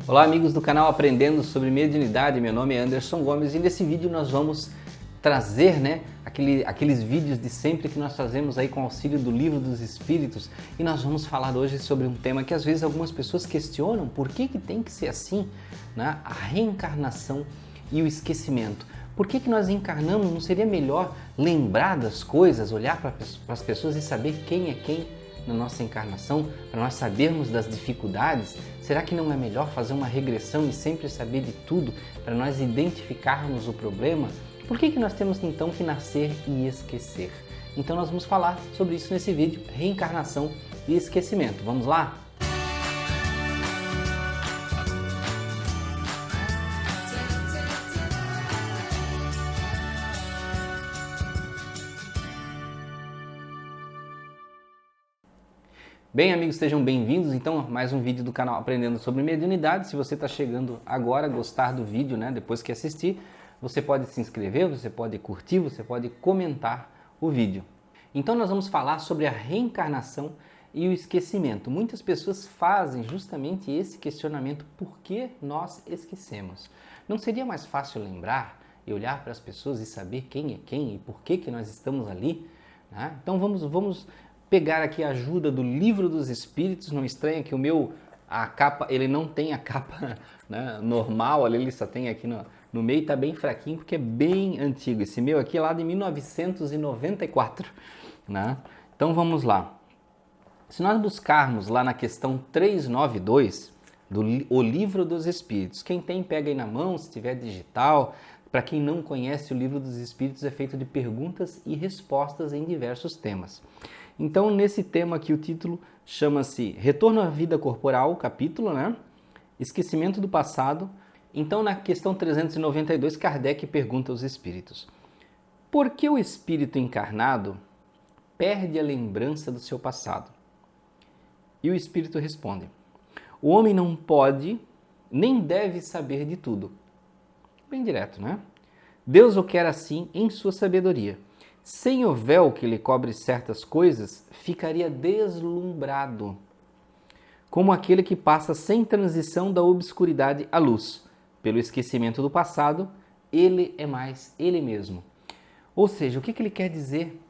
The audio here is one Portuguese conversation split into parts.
Olá amigos do canal Aprendendo sobre Mediunidade, meu nome é Anderson Gomes e nesse vídeo nós vamos trazer aqueles vídeos de sempre que nós fazemos aí com auxílio do Livro dos Espíritos, e nós vamos falar hoje sobre um tema que às vezes algumas pessoas questionam: por que tem que ser assim, né? A reencarnação e o esquecimento. Por que nós encarnamos? Não seria melhor lembrar das coisas, olhar para as pessoas e saber quem é quem na nossa encarnação, para nós sabermos das dificuldades? Será que não é melhor fazer uma regressão e sempre saber de tudo, para nós identificarmos o problema? Por que nós temos então que nascer e esquecer? Então nós vamos falar sobre isso nesse vídeo, reencarnação e esquecimento. Vamos lá? Bem, amigos, sejam bem-vindos então a mais um vídeo do canal Aprendendo sobre Mediunidade. Se você está chegando agora, gostar do vídeo, né, depois que assistir, você pode se inscrever, você pode curtir, você pode comentar o vídeo. Então nós vamos falar sobre a reencarnação e o esquecimento. Muitas pessoas fazem justamente esse questionamento: por que nós esquecemos? Não seria mais fácil lembrar e olhar para as pessoas e saber quem é quem e por que nós estamos ali, né? Então vamos pegar aqui a ajuda do Livro dos Espíritos. Não estranha que a capa, ele não tem a capa, né, normal, ali ele só tem aqui no meio, está bem fraquinho porque é bem antigo. Esse meu aqui é lá de 1994, né? Então vamos lá. Se nós buscarmos lá na questão 392 do O Livro dos Espíritos, quem tem pega aí na mão, se tiver digital. Para quem não conhece, o Livro dos Espíritos é feito de perguntas e respostas em diversos temas. Então, nesse tema aqui, o título chama-se Retorno à Vida Corporal, capítulo, né? Esquecimento do passado. Então, na questão 392, Kardec pergunta aos espíritos: por que o espírito encarnado perde a lembrança do seu passado? E o espírito responde: o homem não pode nem deve saber de tudo. Bem direto, né? Deus o quer assim em sua sabedoria. Sem o véu que lhe cobre certas coisas, ficaria deslumbrado, como aquele que passa sem transição da obscuridade à luz. Pelo esquecimento do passado, ele é mais ele mesmo. Ou seja, o que ele quer dizer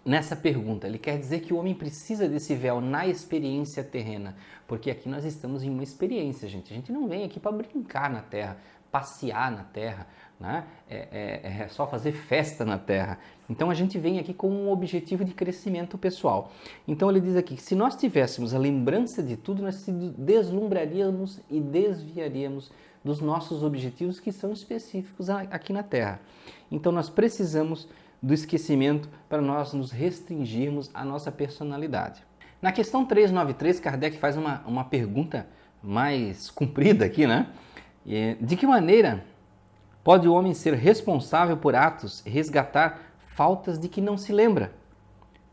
nessa pergunta? Ele quer dizer que o homem precisa desse véu na experiência terrena, porque aqui nós estamos em uma experiência, gente. A gente não vem aqui para brincar na Terra, passear na Terra, né? É só fazer festa na Terra. Então a gente vem aqui com um objetivo de crescimento pessoal. Então ele diz aqui que se nós tivéssemos a lembrança de tudo, nós se deslumbraríamos e desviaríamos dos nossos objetivos, que são específicos aqui na Terra. Então nós precisamos do esquecimento para nós nos restringirmos à nossa personalidade. Na questão 393, Kardec faz uma pergunta mais comprida aqui, né? De que maneira pode o homem ser responsável por atos e resgatar faltas de que não se lembra?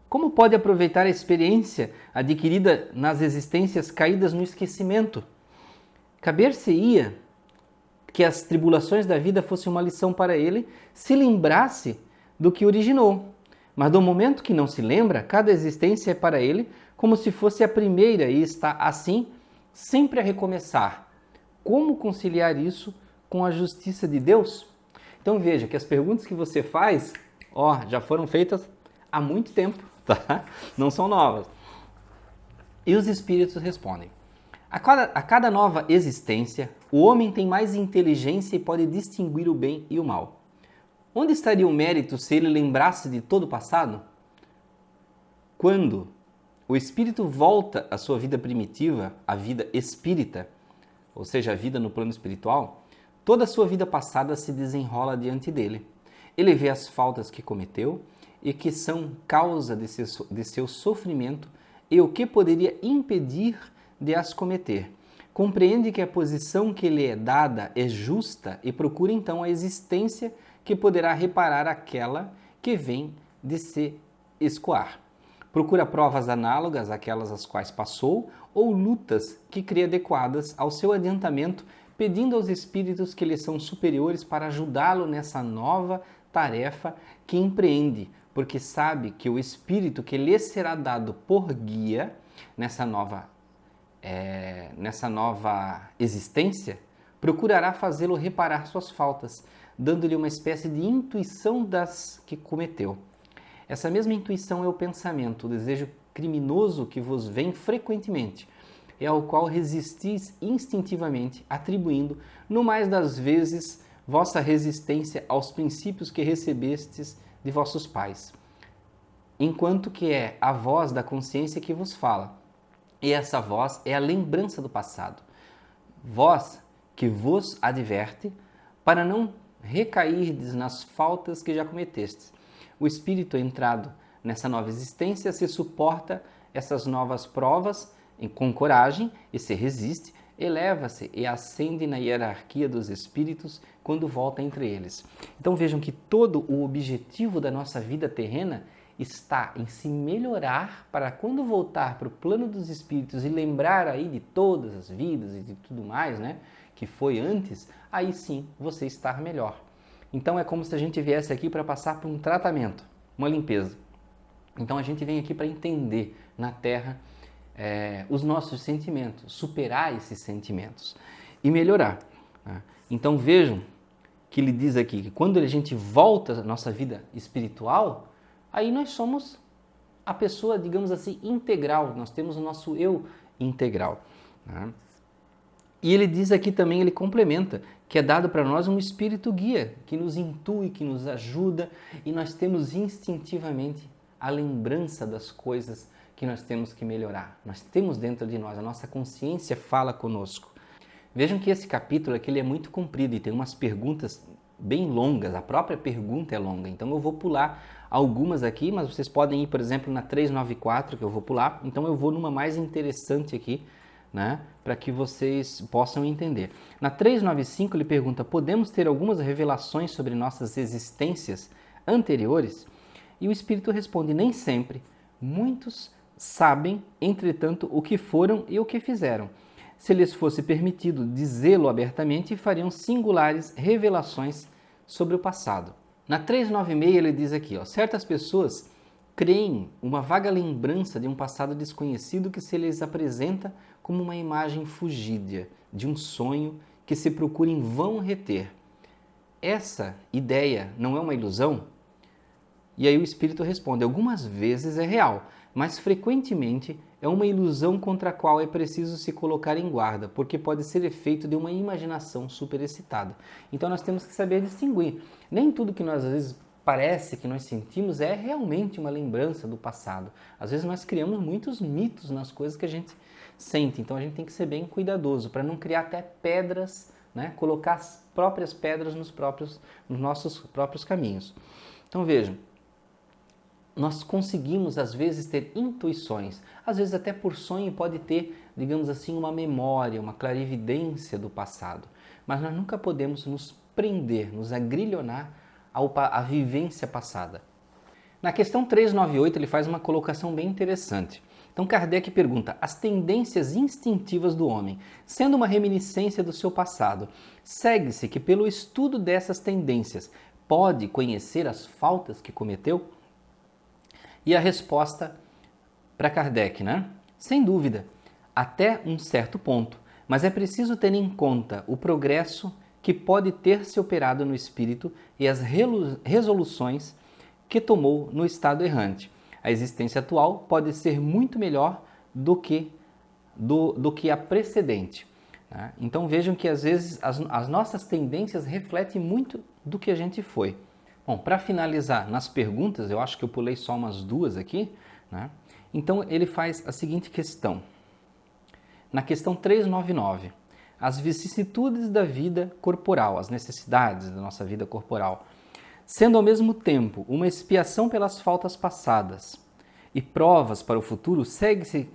Como pode aproveitar a experiência adquirida nas existências caídas no esquecimento? Caber-se-ia que as tribulações da vida fossem uma lição para ele, se lembrasse do que originou. Mas do momento que não se lembra, cada existência é para ele como se fosse a primeira e está, assim, sempre a recomeçar. Como conciliar isso com a justiça de Deus? Então veja que as perguntas que você faz, já foram feitas há muito tempo, tá? Não são novas. E os espíritos respondem: a cada nova existência, o homem tem mais inteligência e pode distinguir o bem e o mal. Onde estaria o mérito se ele lembrasse de todo o passado? Quando o espírito volta à sua vida primitiva, a vida espírita, ou seja, a vida no plano espiritual, toda a sua vida passada se desenrola diante dele. Ele vê as faltas que cometeu e que são causa de seu sofrimento e o que poderia impedir de as cometer. Compreende que a posição que lhe é dada é justa e procura então a existência que poderá reparar aquela que vem de se escoar. Procura provas análogas àquelas às quais passou ou lutas que crê adequadas ao seu adiantamento, pedindo aos espíritos que lhe são superiores para ajudá-lo nessa nova tarefa que empreende, porque sabe que o espírito que lhe será dado por guia nessa nova nessa nova existência, procurará fazê-lo reparar suas faltas, dando-lhe uma espécie de intuição das que cometeu. Essa mesma intuição é o pensamento, o desejo criminoso que vos vem frequentemente, e ao qual resistis instintivamente, atribuindo, no mais das vezes, vossa resistência aos princípios que recebestes de vossos pais, enquanto que é a voz da consciência que vos fala, e essa voz é a lembrança do passado, voz que vos adverte para não recairdes nas faltas que já cometestes. O espírito entrado nessa nova existência se suporta essas novas provas com coragem e se resiste, eleva-se e ascende na hierarquia dos espíritos quando volta entre eles. Então vejam que todo o objetivo da nossa vida terrena está em se melhorar para quando voltar para o plano dos espíritos e lembrar aí de todas as vidas e de tudo mais, né, que foi antes, aí sim você estar melhor. Então é como se a gente viesse aqui para passar por um tratamento, uma limpeza. Então a gente vem aqui para entender na Terra os nossos sentimentos, superar esses sentimentos e melhorar. Né? Então vejam que ele diz aqui que quando a gente volta à nossa vida espiritual, aí nós somos a pessoa, digamos assim, integral, nós temos o nosso eu integral. Né? E ele diz aqui também, ele complementa, que é dado para nós um espírito guia, que nos intui, que nos ajuda, e nós temos instintivamente a lembrança das coisas que nós temos que melhorar. Nós temos dentro de nós, a nossa consciência fala conosco. Vejam que esse capítulo aqui ele é muito comprido e tem umas perguntas bem longas, a própria pergunta é longa, então eu vou pular algumas aqui, mas vocês podem ir, por exemplo, na 394, que eu vou pular, então eu vou numa mais interessante aqui, né, para que vocês possam entender. Na 395 ele pergunta, podemos ter algumas revelações sobre nossas existências anteriores? E o Espírito responde, nem sempre. Muitos sabem, entretanto, o que foram e o que fizeram. Se lhes fosse permitido dizê-lo abertamente, fariam singulares revelações sobre o passado. Na 396 ele diz aqui, certas pessoas creem uma vaga lembrança de um passado desconhecido que se lhes apresenta como uma imagem fugídia de um sonho que se procura em vão reter. Essa ideia não é uma ilusão? E aí o Espírito responde, algumas vezes é real, mas frequentemente é uma ilusão contra a qual é preciso se colocar em guarda, porque pode ser efeito de uma imaginação superexcitada. Então nós temos que saber distinguir. Nem tudo que nós às vezes parece que nós sentimos é realmente uma lembrança do passado. Às vezes nós criamos muitos mitos nas coisas que a gente sente, então a gente tem que ser bem cuidadoso para não criar até pedras, né? Colocar as próprias pedras nos nossos próprios caminhos. Então vejam, nós conseguimos às vezes ter intuições, às vezes até por sonho pode ter, digamos assim, uma memória, uma clarividência do passado, mas nós nunca podemos nos prender, nos agrilhonar à vivência passada. Na questão 398 ele faz uma colocação bem interessante. Então Kardec pergunta, as tendências instintivas do homem, sendo uma reminiscência do seu passado, segue-se que pelo estudo dessas tendências pode conhecer as faltas que cometeu? E a resposta para Kardec, né? Sem dúvida, até um certo ponto, mas é preciso ter em conta o progresso que pode ter se operado no espírito e as resoluções que tomou no estado errante. A existência atual pode ser muito melhor do que a precedente. Né? Então vejam que às vezes as nossas tendências refletem muito do que a gente foi. Bom, para finalizar nas perguntas, eu acho que eu pulei só umas duas aqui, né? Então ele faz a seguinte questão. Na questão 399, as vicissitudes da vida corporal, as necessidades da nossa vida corporal, sendo ao mesmo tempo uma expiação pelas faltas passadas e provas para o futuro, segue-se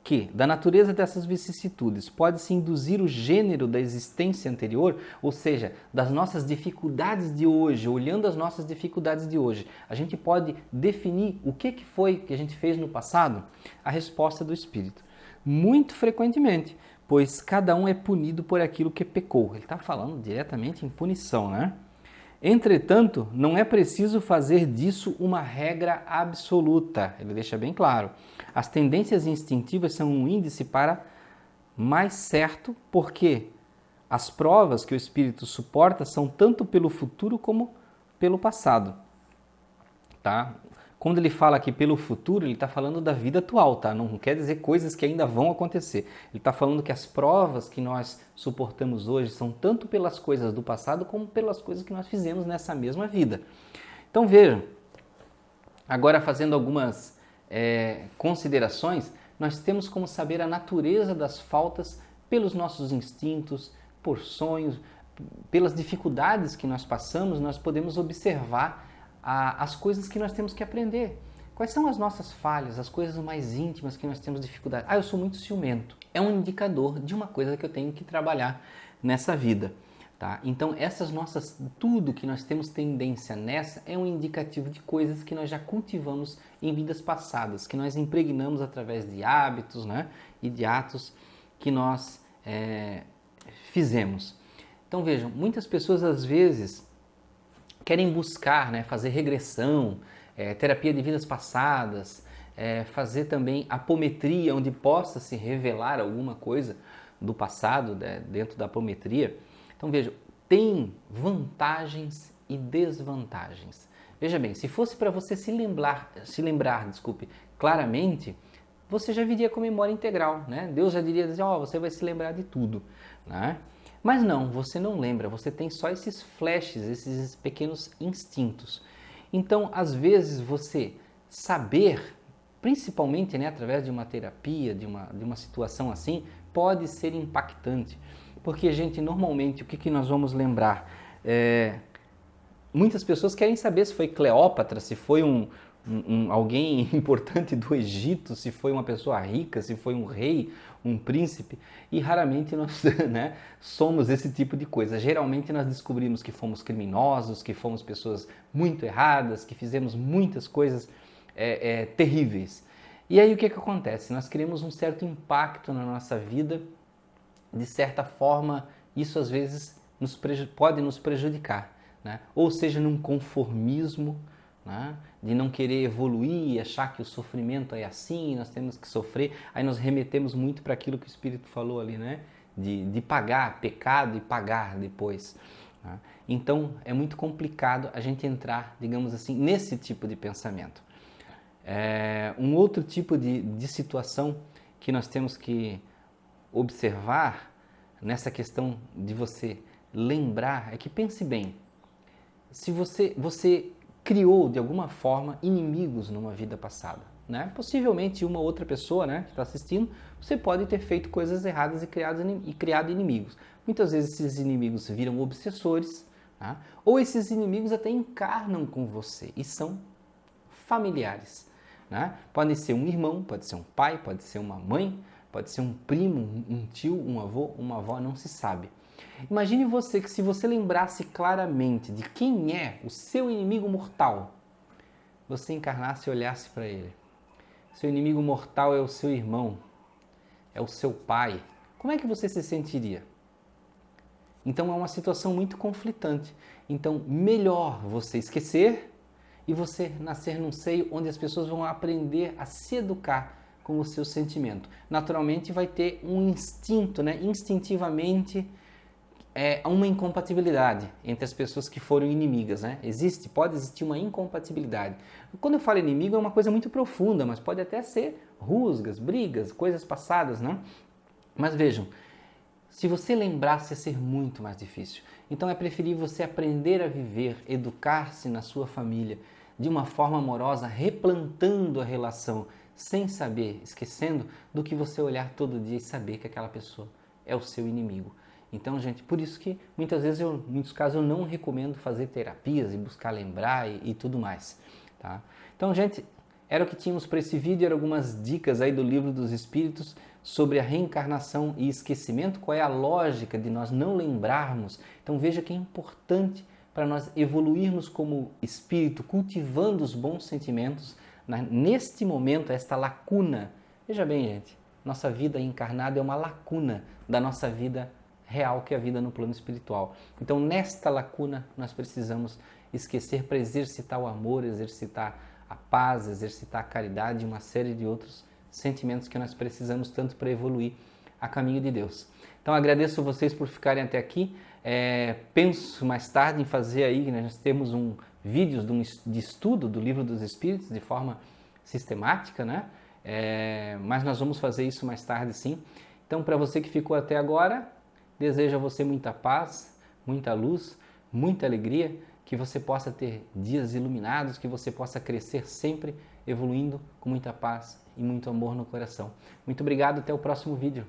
que, da natureza dessas vicissitudes, pode-se induzir o gênero da existência anterior, ou seja, das nossas dificuldades de hoje, olhando as nossas dificuldades de hoje, a gente pode definir o que foi que a gente fez no passado? A resposta do Espírito. Muito frequentemente, pois cada um é punido por aquilo que pecou. Ele está falando diretamente em punição, né? Entretanto, não é preciso fazer disso uma regra absoluta. Ele deixa bem claro. As tendências instintivas são um índice para mais certo, porque as provas que o espírito suporta são tanto pelo futuro como pelo passado, tá? Quando ele fala aqui pelo futuro, ele está falando da vida atual, tá? Não quer dizer coisas que ainda vão acontecer. Ele está falando que as provas que nós suportamos hoje são tanto pelas coisas do passado como pelas coisas que nós fizemos nessa mesma vida. Então vejam, agora fazendo algumas considerações, nós temos como saber a natureza das faltas pelos nossos instintos, por sonhos, pelas dificuldades que nós passamos, nós podemos observar as coisas que nós temos que aprender. Quais são as nossas falhas, as coisas mais íntimas que nós temos dificuldade? Eu sou muito ciumento. É um indicador de uma coisa que eu tenho que trabalhar nessa vida. Tá? Então, tudo que nós temos tendência nessa é um indicativo de coisas que nós já cultivamos em vidas passadas, que nós impregnamos através de hábitos, né? E de atos que nós fizemos. Então, vejam, muitas pessoas às vezes querem buscar, né, fazer regressão, terapia de vidas passadas, fazer também apometria, onde possa se revelar alguma coisa do passado, né, dentro da apometria. Então veja, tem vantagens e desvantagens. Veja bem, se fosse para você se lembrar, claramente, você já viria com memória integral, né? Deus já diria assim, você vai se lembrar de tudo, né? Mas não, você não lembra, você tem só esses flashes, esses pequenos instintos. Então, às vezes, você saber, principalmente, né, através de uma terapia, de uma situação assim, pode ser impactante. Porque, gente, normalmente, o que nós vamos lembrar? Muitas pessoas querem saber se foi Cleópatra, se foi alguém importante do Egito, se foi uma pessoa rica, se foi um rei, um príncipe, e raramente nós né, somos esse tipo de coisa. Geralmente nós descobrimos que fomos criminosos, que fomos pessoas muito erradas, que fizemos muitas coisas terríveis. E aí o que acontece? Nós criamos um certo impacto na nossa vida, de certa forma isso às vezes pode nos prejudicar, né? Ou seja, num conformismo, né? De não querer evoluir, achar que o sofrimento é assim, nós temos que sofrer, aí nós remetemos muito para aquilo que o Espírito falou ali, né? De pagar pecado e pagar depois. Né? Então é muito complicado a gente entrar, digamos assim, nesse tipo de pensamento. Um outro tipo de situação que nós temos que observar nessa questão de você lembrar é que, pense bem, se você criou de alguma forma inimigos numa vida passada, né? Possivelmente uma outra pessoa, né, que está assistindo, você pode ter feito coisas erradas e criado inimigos. Muitas vezes esses inimigos viram obsessores, né? Ou esses inimigos até encarnam com você e são familiares, né? Pode ser um irmão, pode ser um pai, pode ser uma mãe, pode ser um primo, um tio, um avô, uma avó, não se sabe. Imagine você que se você lembrasse claramente de quem é o seu inimigo mortal, você encarnasse e olhasse para ele. Seu inimigo mortal é o seu irmão, é o seu pai. Como é que você se sentiria? Então é uma situação muito conflitante. Então melhor você esquecer e você nascer num seio onde as pessoas vão aprender a se educar com o seu sentimento. Naturalmente vai ter um instinto, né? Instintivamente uma incompatibilidade entre as pessoas que foram inimigas, né? Pode existir uma incompatibilidade. Quando eu falo inimigo é uma coisa muito profunda, mas pode até ser rusgas, brigas, coisas passadas, né? Mas vejam, se você lembrasse ia ser muito mais difícil. Então é preferível você aprender a viver, educar-se na sua família de uma forma amorosa, replantando a relação, sem saber, esquecendo, do que você olhar todo dia e saber que aquela pessoa é o seu inimigo. Então, gente, por isso que muitas vezes, em muitos casos, eu não recomendo fazer terapias e buscar lembrar e tudo mais, tá? Então, gente, era o que tínhamos para esse vídeo, eram algumas dicas aí do Livro dos Espíritos sobre a reencarnação e esquecimento, qual é a lógica de nós não lembrarmos. Então, veja que é importante para nós evoluirmos como espírito, cultivando os bons sentimentos, neste momento, esta lacuna. Veja bem, gente, nossa vida encarnada é uma lacuna da nossa vida real, que é a vida no plano espiritual. Então, nesta lacuna, nós precisamos esquecer para exercitar o amor, exercitar a paz, exercitar a caridade e uma série de outros sentimentos que nós precisamos tanto para evoluir a caminho de Deus. Então agradeço vocês por ficarem até aqui. Penso mais tarde em fazer aí, nós temos vídeos de estudo do Livro dos Espíritos de forma sistemática, né? Mas nós vamos fazer isso mais tarde, sim. Então, para você que ficou até agora, desejo a você muita paz, muita luz, muita alegria, que você possa ter dias iluminados, que você possa crescer sempre, evoluindo com muita paz e muito amor no coração. Muito obrigado, até o próximo vídeo.